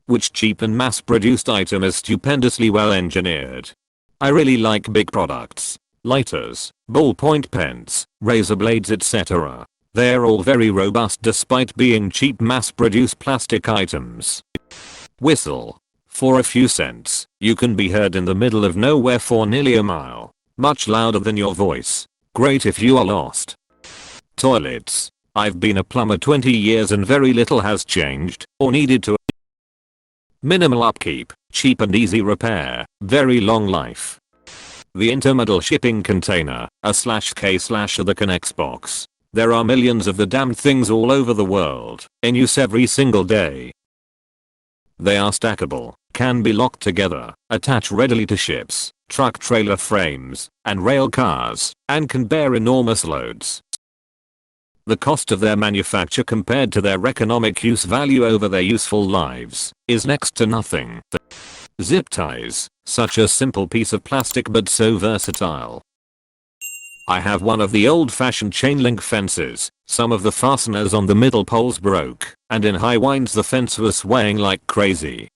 Which cheap and mass-produced item is stupendously well engineered? I really like big products. Lighters, ballpoint pens, razor blades, etc. They're all very robust despite being cheap mass-produced plastic items. Whistle. For a few cents, you can be heard in the middle of nowhere for nearly a mile. Much louder than your voice. Great if you are lost. Toilets. I've been a plumber 20 years and very little has changed or needed to. Minimal upkeep, cheap and easy repair, very long life. The intermodal shipping container, /K/the connects box. There are millions of the damned things all over the world, in use every single day. They are stackable, can be locked together, attach readily to ships, truck trailer frames, and rail cars, and can bear enormous loads. The cost of their manufacture compared to their economic use value over their useful lives is next to nothing. Zip ties, such a simple piece of plastic but so versatile. I have one of the old-fashioned chain link fences. Some of the fasteners on the middle poles broke, and in high winds the fence was swaying like crazy.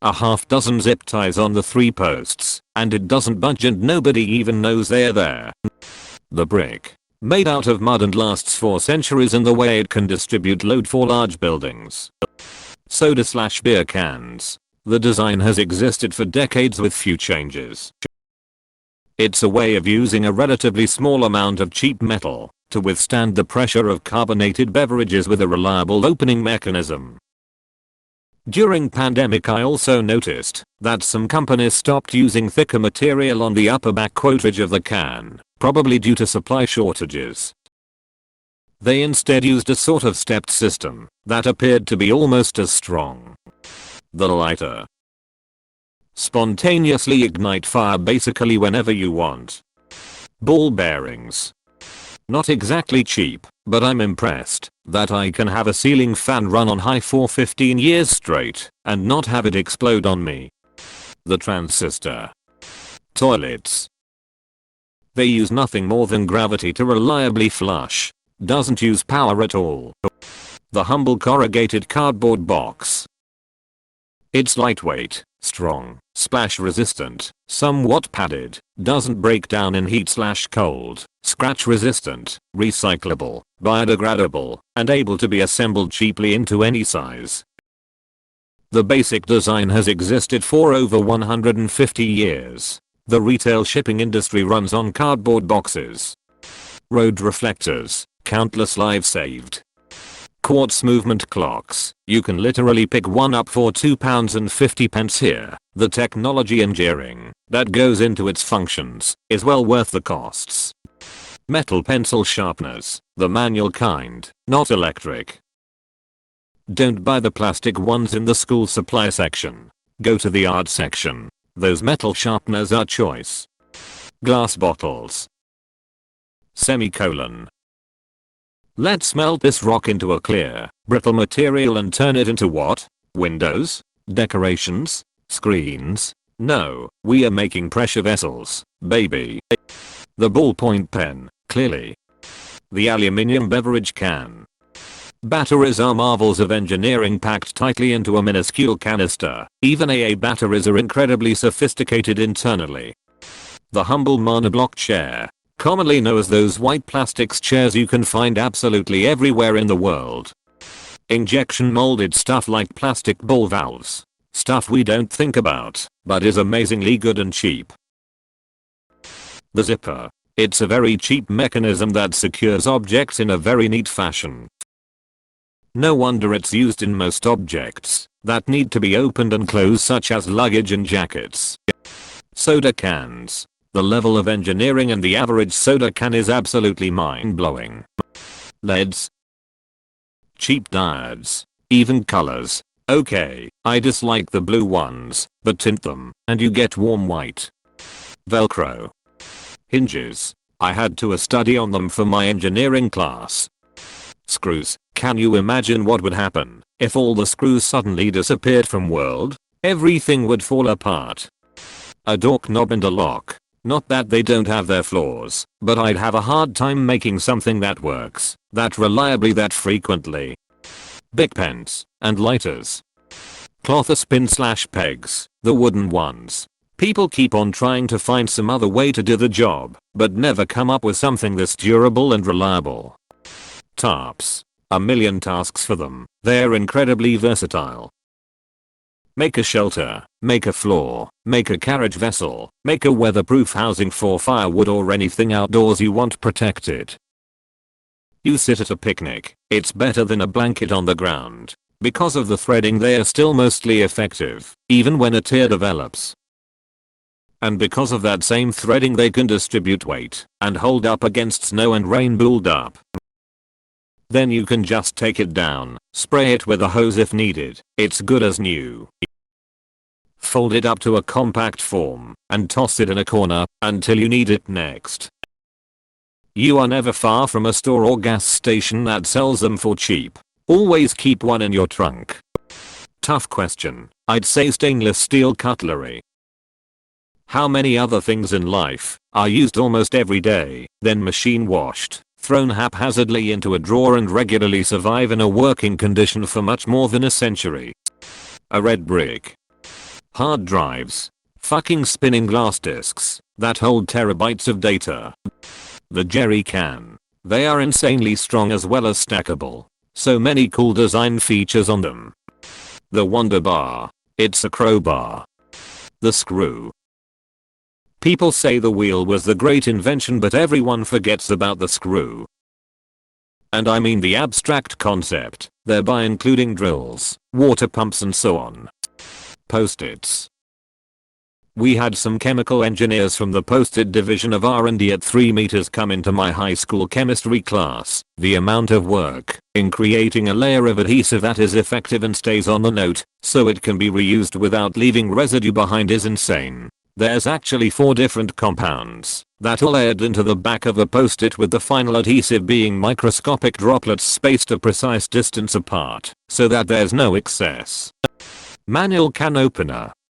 A half dozen zip ties on the 3 posts, and it doesn't budge and nobody even knows they're there. The brick. Made out of mud and lasts for centuries in the way it can distribute load for large buildings. Soda/beer cans. The design has existed for decades with few changes. It's a way of using a relatively small amount of cheap metal to withstand the pressure of carbonated beverages with a reliable opening mechanism. During pandemic I also noticed that some companies stopped using thicker material on the upper back quotage of the can, probably due to supply shortages. They instead used a sort of stepped system that appeared to be almost as strong. The lighter. Spontaneously ignite fire basically whenever you want. Ball bearings. Not exactly cheap, but I'm impressed that I can have a ceiling fan run on high for 15 years straight and not have it explode on me. The transistor. Toilets. They use nothing more than gravity to reliably flush. Doesn't use power at all. The humble corrugated cardboard box. It's lightweight, strong, splash resistant, somewhat padded, doesn't break down in heat/cold, scratch resistant, recyclable, biodegradable, and able to be assembled cheaply into any size. The basic design has existed for over 150 years. The retail shipping industry runs on cardboard boxes. Road reflectors, countless lives saved. Quartz movement clocks, you can literally pick one up for £2.50 here. The technology engineering that goes into its functions is well worth the costs. Metal pencil sharpeners, the manual kind, not electric. Don't buy the plastic ones in the school supply section. Go to the art section. Those metal sharpeners are choice. Glass bottles. Semicolon. Let's melt this rock into a clear, brittle material and turn it into what? Windows? Decorations? Screens? No, we are making pressure vessels, baby. The ballpoint pen, clearly. The aluminium beverage can. Batteries are marvels of engineering packed tightly into a minuscule canister. Even AA batteries are incredibly sophisticated internally. The humble monoblock chair. Commonly known as those white plastics chairs you can find absolutely everywhere in the world. Injection molded stuff like plastic ball valves. Stuff we don't think about, but is amazingly good and cheap. The zipper. It's a very cheap mechanism that secures objects in a very neat fashion. No wonder it's used in most objects that need to be opened and closed, such as luggage and jackets. Soda cans. The level of engineering in the average soda can is absolutely mind-blowing. LEDs. Cheap diodes. Even colors. Okay, I dislike the blue ones, but tint them, and you get warm white. Velcro. Hinges. I had to study on them for my engineering class. Screws. Can you imagine what would happen if all the screws suddenly disappeared from world? Everything would fall apart. A door knob and a lock. Not that they don't have their flaws, but I'd have a hard time making something that works that reliably that frequently. Bic pens and lighters. Clothespin/pegs, the wooden ones. People keep on trying to find some other way to do the job, but never come up with something this durable and reliable. Tarps. A million tasks for them. They're incredibly versatile. Make a shelter, make a floor, make a carriage vessel, make a weatherproof housing for firewood or anything outdoors you want protected. You sit at a picnic, it's better than a blanket on the ground. Because of the threading they are still mostly effective, even when a tear develops. And because of that same threading they can distribute weight and hold up against snow and rain buildup. Then you can just take it down, spray it with a hose if needed, it's good as new. Fold it up to a compact form and toss it in a corner until you need it next. You are never far from a store or gas station that sells them for cheap. Always keep one in your trunk. Tough question. I'd say stainless steel cutlery. How many other things in life are used almost every day, then machine washed, thrown haphazardly into a drawer and regularly survive in a working condition for much more than a century? A red brick. Hard drives. Fucking spinning glass discs that hold terabytes of data. The jerry can. They are insanely strong as well as stackable. So many cool design features on them. The Wonder Bar. It's a crowbar. The screw. People say the wheel was the great invention, but everyone forgets about the screw. And I mean the abstract concept, thereby including drills, water pumps and so on. Post-its. We had some chemical engineers from the post-it division of R&D at 3 meters come into my high school chemistry class. The amount of work in creating a layer of adhesive that is effective and stays on the note so it can be reused without leaving residue behind is insane. There's actually 4 different compounds that are layered into the back of a post-it, with the final adhesive being microscopic droplets spaced a precise distance apart so that there's no excess. Manual can opener.